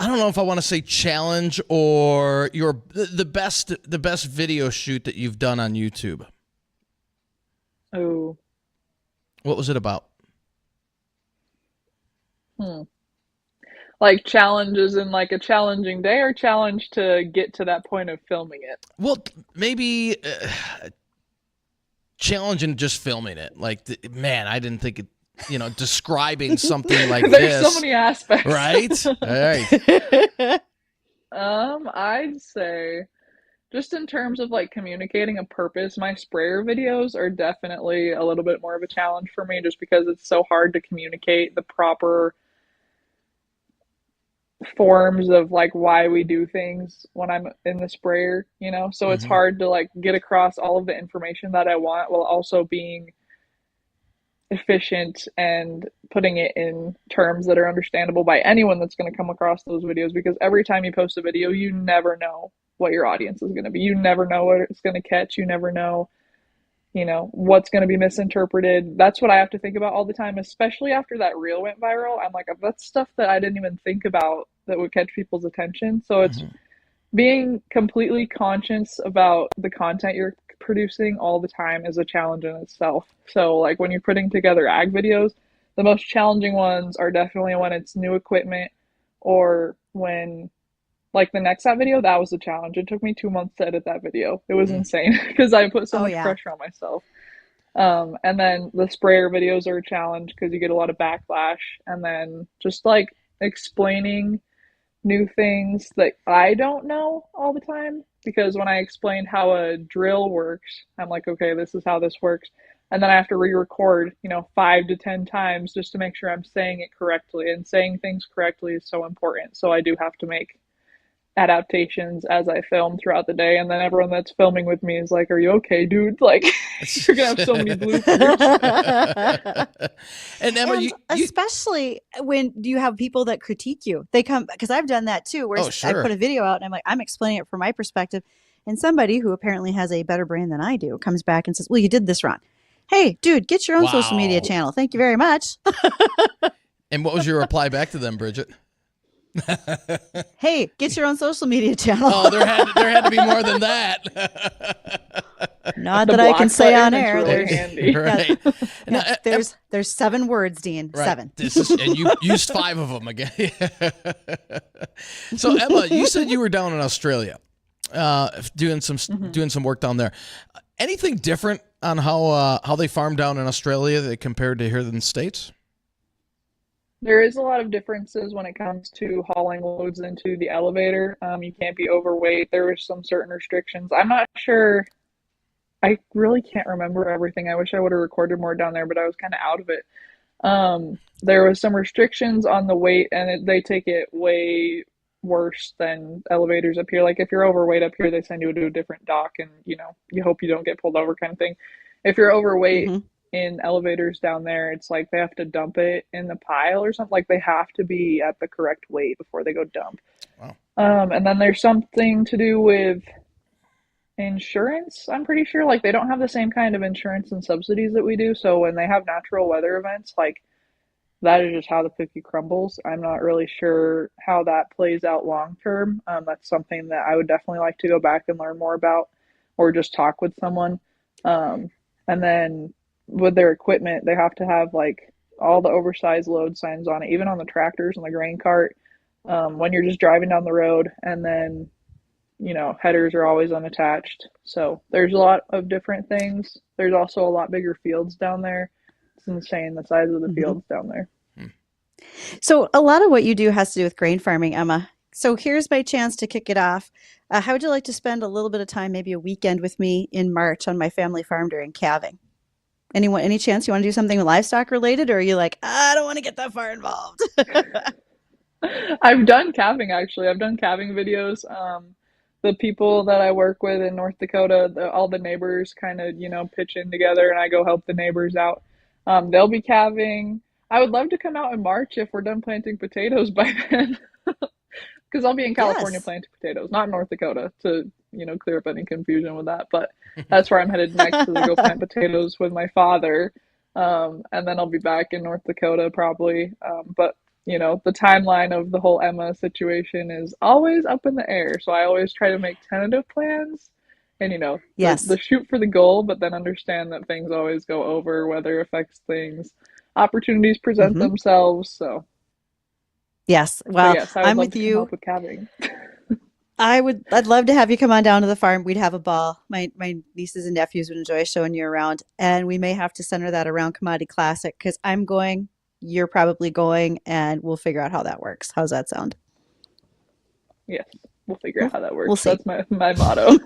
don't know if I want to say challenge, or the best video shoot that you've done on YouTube? Oh. What was it about? Like challenges in like a challenging day, or challenge to get to that point of filming it? Well, maybe challenge in just filming it. Like, man, I didn't think it, you know, describing something like There's this. so many aspects. Right? All right. I'd say just in terms of like communicating a purpose, my sprayer videos are definitely a little bit more of a challenge for me, just because it's so hard to communicate the proper forms of like why we do things when I'm in the sprayer, you know? So it's hard to like get across all of the information that I want while also being efficient and putting it in terms that are understandable by anyone that's going to come across those videos, because every time you post a video, you never know what your audience is going to be. You never know what it's going to catch. You never know, you know, what's going to be misinterpreted. That's what I have to think about all the time, especially after that reel went viral. I'm like, that's stuff that I didn't even think about that would catch people's attention. So it's being completely conscious about the content you're producing all the time is a challenge in itself. So like when you're putting together ag videos, the most challenging ones are definitely when it's new equipment, or when like the Nexat video, that was a challenge. It took me 2 months to edit that video. It was insane because I put so much pressure on myself. And then the sprayer videos are a challenge because you get a lot of backlash. And then just like explaining new things that I don't know all the time, because when I explained how a drill works, I'm like, okay, this is how this works. And then I have to re-record, you know, 5 to 10 times just to make sure I'm saying it correctly. And saying things correctly is so important. So I do have to make adaptations as I film throughout the day, and then everyone that's filming with me is like, are you okay, dude? Like, you're gonna have so many bloopers. And Emma, And especially when you have people that critique you, they come, because I've done that too, where I put a video out and I'm like, I'm explaining it from my perspective, and somebody who apparently has a better brain than I do comes back and says, well, you did this wrong. Hey, dude, get your own social media channel. Thank you very much. And what was your reply back to them, Bridgette? Hey, get your own social media channel. Oh, there had to be more than that. Not that I can say on air. Really handy. Right. Yeah, there's 7 words, Dean. Right. 7. And you used 5 of them again. So Emma, you said you were down in Australia, doing some work down there. Anything different on how they farm down in Australia that compared to here in the States? There is a lot of differences when it comes to hauling loads into the elevator. You can't be overweight. There were some certain restrictions. I'm not sure. I really can't remember everything. I wish I would have recorded more down there, but I was kind of out of it. There was some restrictions on the weight, and they take it way worse than elevators up here. Like if you're overweight up here, they send you to a different dock, and you know, you hope you don't get pulled over kind of thing. If you're overweight, in elevators down there, it's like they have to dump it in the pile or something. Like they have to be at the correct weight before they go dump. Wow. And then there's something to do with insurance, I'm pretty sure. Like, they don't have the same kind of insurance and subsidies that we do. So when they have natural weather events, like, that is just how the cookie crumbles. I'm not really sure how that plays out long term. That's something that I would definitely like to go back and learn more about, or just talk with someone. And then with their equipment, they have to have like all the oversized load signs on it, even on the tractors and the grain cart. When you're just driving down the road, and then, you know, headers are always unattached. So there's a lot of different things. There's also a lot bigger fields down there. It's insane, the size of the fields down there. So a lot of what you do has to do with grain farming, Emma. So here's my chance to kick it off. How would you like to spend a little bit of time, maybe a weekend with me in March on my family farm during calving? Any chance you want to do something livestock related, or are you like, I don't want to get that far involved? I've done calving, actually. I've done calving videos. The people that I work with in North Dakota, all the neighbors kind of, you know, pitch in together, and I go help the neighbors out. They'll be calving. I would love to come out in March if we're done planting potatoes by then, because I'll be in California planting potatoes, not in North Dakota, to, you know, clear up any confusion with that. But that's where I'm headed next, to go plant potatoes with my father. And then I'll be back in North Dakota probably. But, you know, the timeline of the whole Emma situation is always up in the air. So I always try to make tentative plans and, you know, the shoot for the goal, but then understand that things always go over, weather affects things, opportunities present themselves. So yes, well, yes, I'm with you. Come up with calving. I'd love to have you come on down to the farm. We'd have a ball. My nieces and nephews would enjoy showing you around, and we may have to center that around Commodity Classic, because I'm going, you're probably going, and we'll figure out how that works. How's that sound? Yes, we'll figure out how that works. We'll see. That's my motto.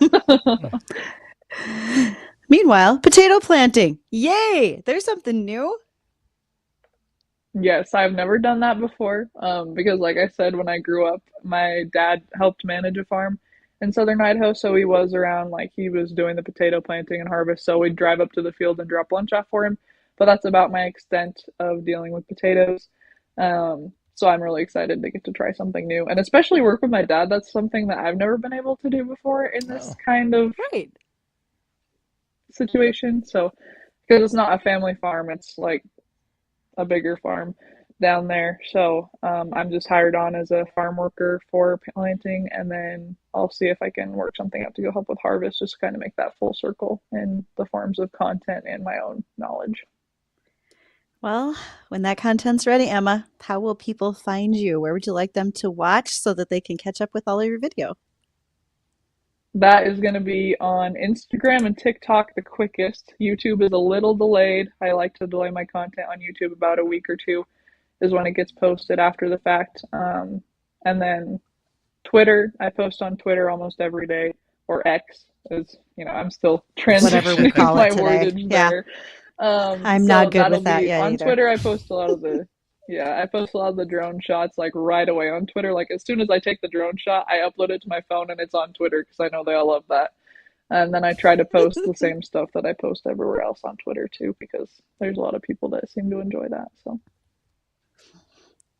Meanwhile, potato planting. Yay! There's something new. Yes, I've never done that before, because like I said, when I grew up, my dad helped manage a farm in southern Idaho, so he was around, like, he was doing the potato planting and harvest, so we'd drive up to the field and drop lunch off for him, but that's about my extent of dealing with potatoes. So I'm really excited to get to try something new, and especially work with my dad. That's something that I've never been able to do before in this kind of situation. So, because it's not a family farm, it's like a bigger farm down there. So I'm just hired on as a farm worker for planting, and then I'll see if I can work something out to go help with harvest, just kind of make that full circle in the forms of content and my own knowledge. Well, when that content's ready, Emma, how will people find you? Where would you like them to watch so that they can catch up with all of your video? That is going to be on Instagram and TikTok the quickest. YouTube is a little delayed. I like to delay my content on YouTube about a week or two is when it gets posted after the fact. And then Twitter, I post on Twitter almost every day, or X, as you know, I'm still transitioning my wordage there. I'm not good with that yet on either. Twitter, I post a lot of the I post a lot of the drone shots like right away on Twitter. Like as soon as I take the drone shot, I upload it to my phone and it's on Twitter because I know they all love that. And then I try to post the same stuff that I post everywhere else on Twitter too, because there's a lot of people that seem to enjoy that. So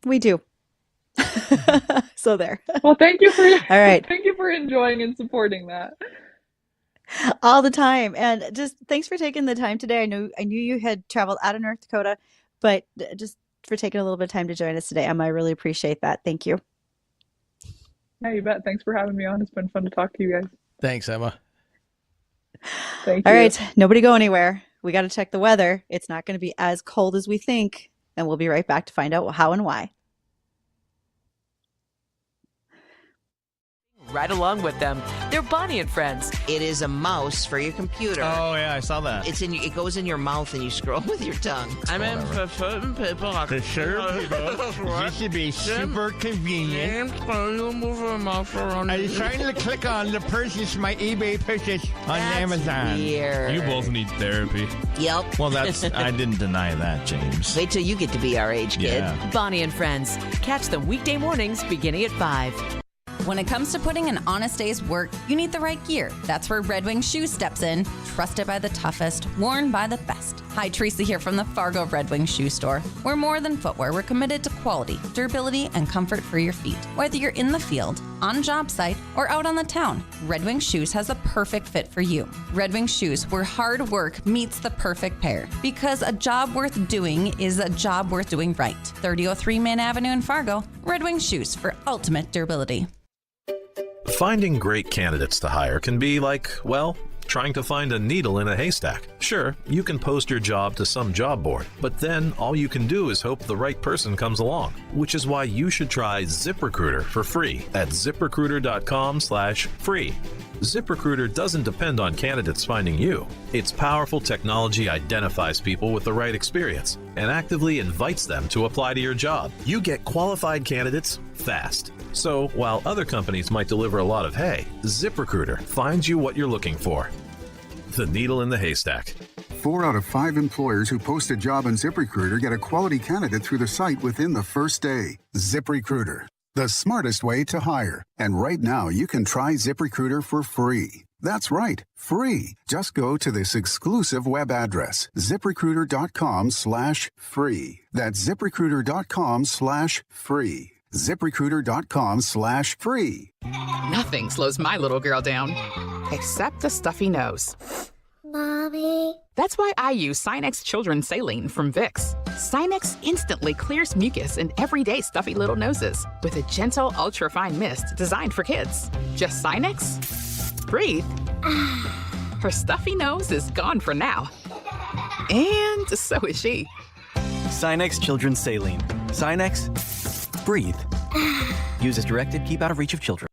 we do. So there. Well, thank you for all right. Thank you for enjoying and supporting that. All the time. And just thanks for taking the time today. I knew you had traveled out of North Dakota, but just for taking a little bit of time to join us today, Emma. I really appreciate that. Thank you. Yeah, you bet. Thanks for having me on. It's been fun to talk to you guys. Thanks, Emma. Thank you. All right. Nobody go anywhere. We got to check the weather. It's not going to be as cold as we think. And we'll be right back to find out how and why. Right along with them, they're Bonnie and Friends. It is a mouse for your computer. Oh yeah, I saw that. It goes in your mouth and you scroll with your tongue. I mean, for certain people, this should be super convenient. Are you trying to click on the purchase my eBay purchase on Amazon? Weird. You both need therapy. Yep. Well, I didn't deny that, James. Wait till you get to be our age, kid. Bonnie and Friends. Catch them weekday mornings beginning at 5. When it comes to putting an honest day's work, you need the right gear. That's where Red Wing Shoes steps in. Trusted by the toughest, worn by the best. Hi, Teresa here from the Fargo Red Wing Shoe Store. We're more than footwear. We're committed to quality, durability, and comfort for your feet. Whether you're in the field, on a job site, or out on the town, Red Wing Shoes has the perfect fit for you. Red Wing Shoes, where hard work meets the perfect pair. Because a job worth doing is a job worth doing right. 3003 Main Avenue in Fargo. Red Wing Shoes for ultimate durability. Finding great candidates to hire can be like, well, trying to find a needle in a haystack. Sure, you can post your job to some job board, but then all you can do is hope the right person comes along, which is why you should try ZipRecruiter for free at ziprecruiter.com/free. ZipRecruiter doesn't depend on candidates finding you. Its powerful technology identifies people with the right experience and actively invites them to apply to your job. You get qualified candidates fast. So while other companies might deliver a lot of hay, ZipRecruiter finds you what you're looking for. The needle in the haystack. 4 out of 5 employers who post a job on ZipRecruiter get a quality candidate through the site within the first day. ZipRecruiter, the smartest way to hire. And right now, you can try ZipRecruiter for free. That's right, free. Just go to this exclusive web address, ziprecruiter.com/free. That's ziprecruiter.com/free. ZipRecruiter.com/free. Nothing slows my little girl down, except a stuffy nose. Mommy. That's why I use Sinex Children's Saline from Vicks. Sinex instantly clears mucus in everyday stuffy little noses with a gentle, ultra-fine mist designed for kids. Just Sinex? Breathe. Her stuffy nose is gone for now. And so is she. Sinex Children's Saline. Sinex, breathe. Use as directed, keep out of reach of children.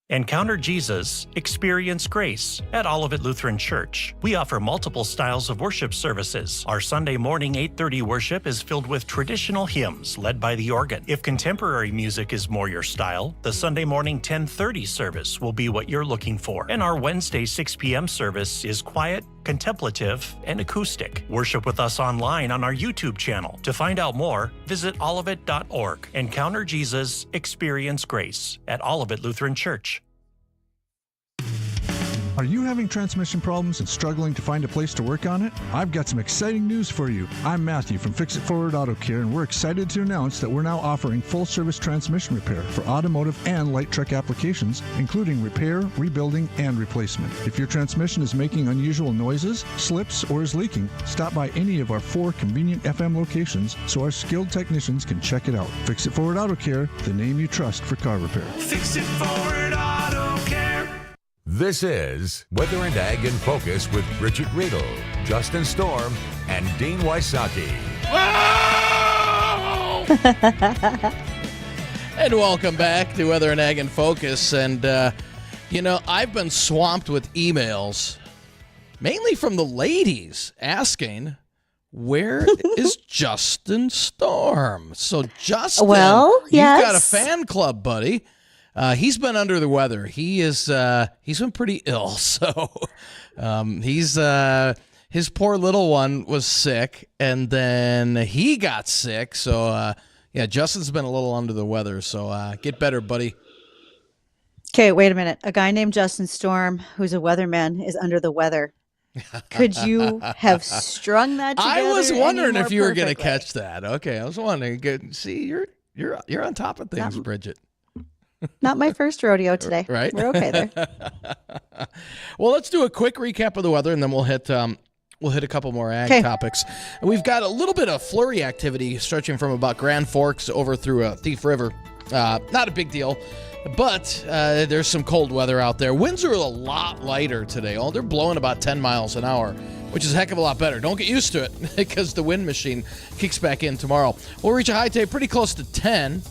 Encounter Jesus, experience grace at Olivet Lutheran Church. We offer multiple styles of worship services. Our Sunday morning 8:30 worship is filled with traditional hymns led by the organ. If contemporary music is more your style, the Sunday morning 10:30 service will be what you're looking for. And our Wednesday 6 p.m. service is quiet, contemplative, and acoustic. Worship with us online on our YouTube channel. To find out more, visit olivet.org. Encounter Jesus, experience grace at Olivet Lutheran Church. Are you having transmission problems and struggling to find a place to work on it? I've got some exciting news for you. I'm Matthew from Fix It Forward Auto Care, and we're excited to announce that we're now offering full-service transmission repair for automotive and light truck applications, including repair, rebuilding, and replacement. If your transmission is making unusual noises, slips, or is leaking, stop by any of our 4 convenient FM locations so our skilled technicians can check it out. Fix It Forward Auto Care, the name you trust for car repair. Fix It Forward Auto Care. This is Weather and Ag in Focus with Bridgette Readel, Justin Storm, and Dean Wysocki. And welcome back to Weather and Ag in Focus. And, I've been swamped with emails, mainly from the ladies, asking, where is Justin Storm? So, Justin, you've got a fan club, buddy. He's been under the weather. He's been pretty ill. So his poor little one was sick, and then he got sick. So Justin's been a little under the weather. So get better, buddy. Okay, wait a minute. A guy named Justin Storm, who's a weatherman, is under the weather. Could you have strung that together? I was wondering if you were going to catch that. Okay, I was wondering. Good. See, you're on top of things, Bridgette. Not my first rodeo today. Right? We're okay there. Well, let's do a quick recap of the weather, and then we'll hit a couple more ag topics. We've got a little bit of flurry activity stretching from about Grand Forks over through Thief River. Not a big deal, but there's some cold weather out there. Winds are a lot lighter today. They're blowing about 10 miles an hour, which is a heck of a lot better. Don't get used to it because the wind machine kicks back in tomorrow. We'll reach a high today pretty close to 10.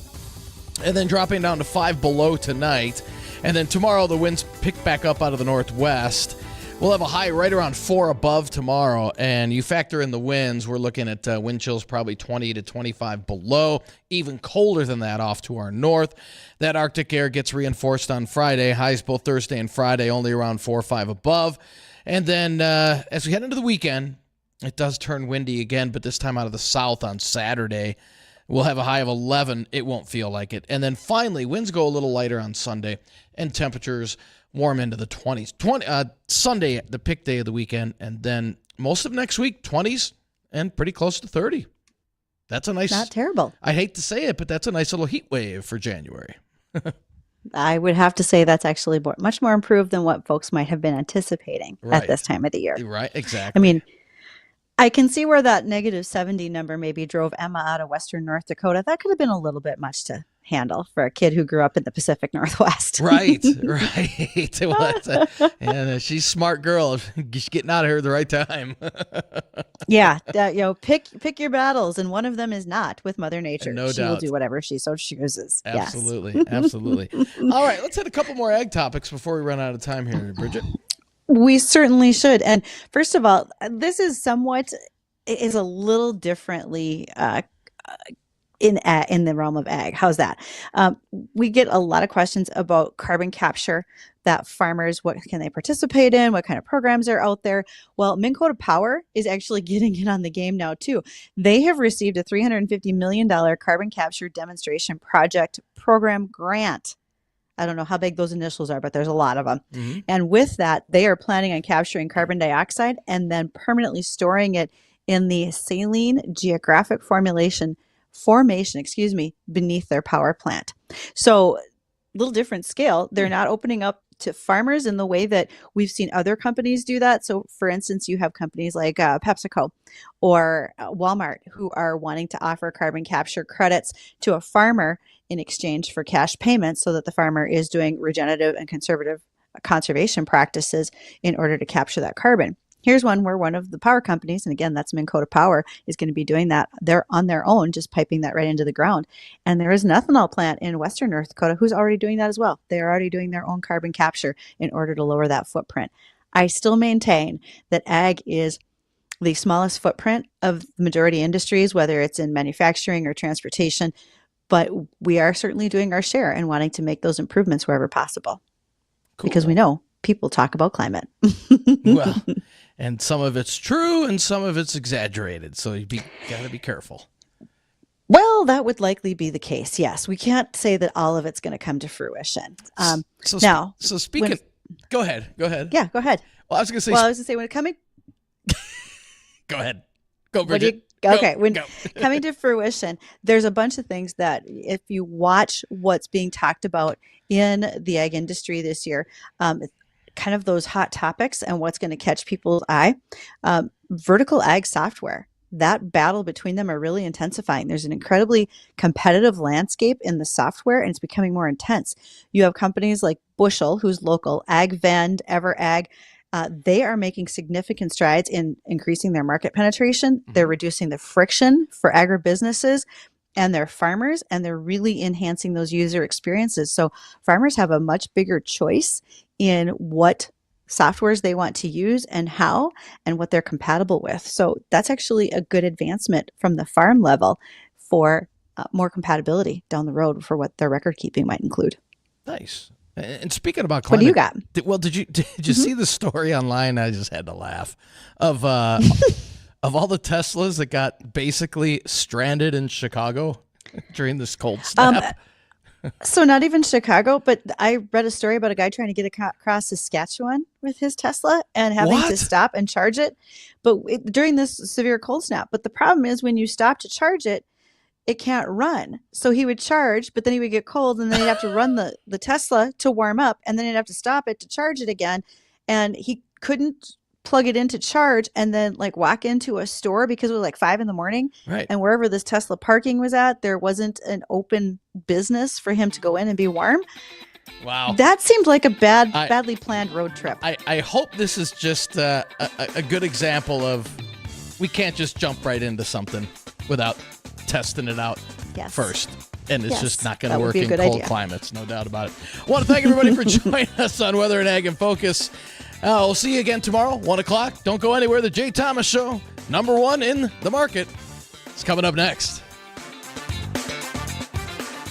And then dropping down to 5 below tonight. And then tomorrow the winds pick back up out of the northwest. We'll have a high right around 4 above tomorrow. And you factor in the winds, we're looking at wind chills probably 20 to 25 below. Even colder than that off to our north. That Arctic air gets reinforced on Friday. Highs both Thursday and Friday only around 4 or 5 above. And then as we head into the weekend, it does turn windy again, but this time out of the south on Saturday. We'll have a high of 11. It won't feel like it. And then finally, winds go a little lighter on Sunday, and temperatures warm into the 20s. Sunday, the pick day of the weekend, and then most of next week, 20s and pretty close to 30. That's a nice... Not terrible. I hate to say it, but that's a nice little heat wave for January. I would have to say that's actually much more improved than what folks might have been anticipating at this time of the year. Right, exactly. I mean, I can see where that negative 70 number maybe drove Emma out of western North Dakota. That could have been a little bit much to handle for a kid who grew up in the Pacific Northwest. Right. Well, and she's a smart girl. She's getting out of here at the right time. Yeah, pick your battles, and one of them is not with Mother Nature. No she doubt. will do whatever she so chooses. Absolutely, yes. absolutely. All right, let's hit a couple more ag topics before we run out of time here, Bridget. We certainly should. And first of all, this is a little differently in the realm of ag. How's that? We get a lot of questions about carbon capture that farmers, what can they participate in? What kind of programs are out there? Well, Minn Kota Power is actually getting in on the game now too. They have received a $350 million carbon capture demonstration project program grant. I don't know how big those initials are, but there's a lot of them. Mm-hmm. And with that, they are planning on capturing carbon dioxide and then permanently storing it in the saline geographic formation, beneath their power plant. So little different scale. They're not opening up to farmers in the way that we've seen other companies do that. So for instance, you have companies like PepsiCo or Walmart who are wanting to offer carbon capture credits to a farmer in exchange for cash payments so that the farmer is doing regenerative and conservation practices in order to capture that carbon. Here's one where one of the power companies, and again, that's Minn Kota Power, is going to be doing that. They're on their own, just piping that right into the ground. And there is an ethanol plant in western North Dakota who's already doing that as well. They're already doing their own carbon capture in order to lower that footprint. I still maintain that ag is the smallest footprint of the majority industries, whether it's in manufacturing or transportation, but we are certainly doing our share and wanting to make those improvements wherever possible. Cool. Because we know people talk about climate. Well, and some of it's true and some of it's exaggerated. So you got to be careful. Well, that would likely be the case. Yes. We can't say that all of it's going to come to fruition. So speaking, go ahead. Yeah, go ahead. Well, I was going to say, when it coming. Go ahead. Go, Bridget. When coming to fruition, there's a bunch of things that if you watch what's being talked about in the ag industry this year, kind of those hot topics and what's going to catch people's eye, vertical ag software, that battle between them are really intensifying. There's an incredibly competitive landscape in the software, and it's becoming more intense. You have companies like Bushel, who's local, AgVend, EverAg. They are making significant strides in increasing their market penetration. Mm-hmm. They're reducing the friction for agribusinesses and their farmers, and they're really enhancing those user experiences. So farmers have a much bigger choice in what softwares they want to use and how and what they're compatible with. So that's actually a good advancement from the farm level for more compatibility down the road for what their record keeping might include. Nice. And speaking about climate, what do you got? Did you see the story online? I just had to laugh of all the Teslas that got basically stranded in Chicago during this cold snap. So not even Chicago, but I read a story about a guy trying to get across Saskatchewan with his Tesla and having to stop and charge it, during this severe cold snap. But the problem is when you stop to charge it, it can't run. So he would charge, but then he would get cold, and then he'd have to run the Tesla to warm up, and then he'd have to stop it to charge it again. And he couldn't plug it in to charge and then walk into a store because it was 5 a.m. Right. And wherever this Tesla parking was at, there wasn't an open business for him to go in and be warm. Wow. That seemed like a badly planned road trip. I hope this is just a good example of we can't just jump right into something without testing it out first. And it's just not going to work in cold climates, no doubt about it. I want to thank everybody for joining us on Weather and Ag in Focus. We'll see you again tomorrow, 1 o'clock. Don't go anywhere. The Jay Thomas Show, #1 in the market, is coming up next.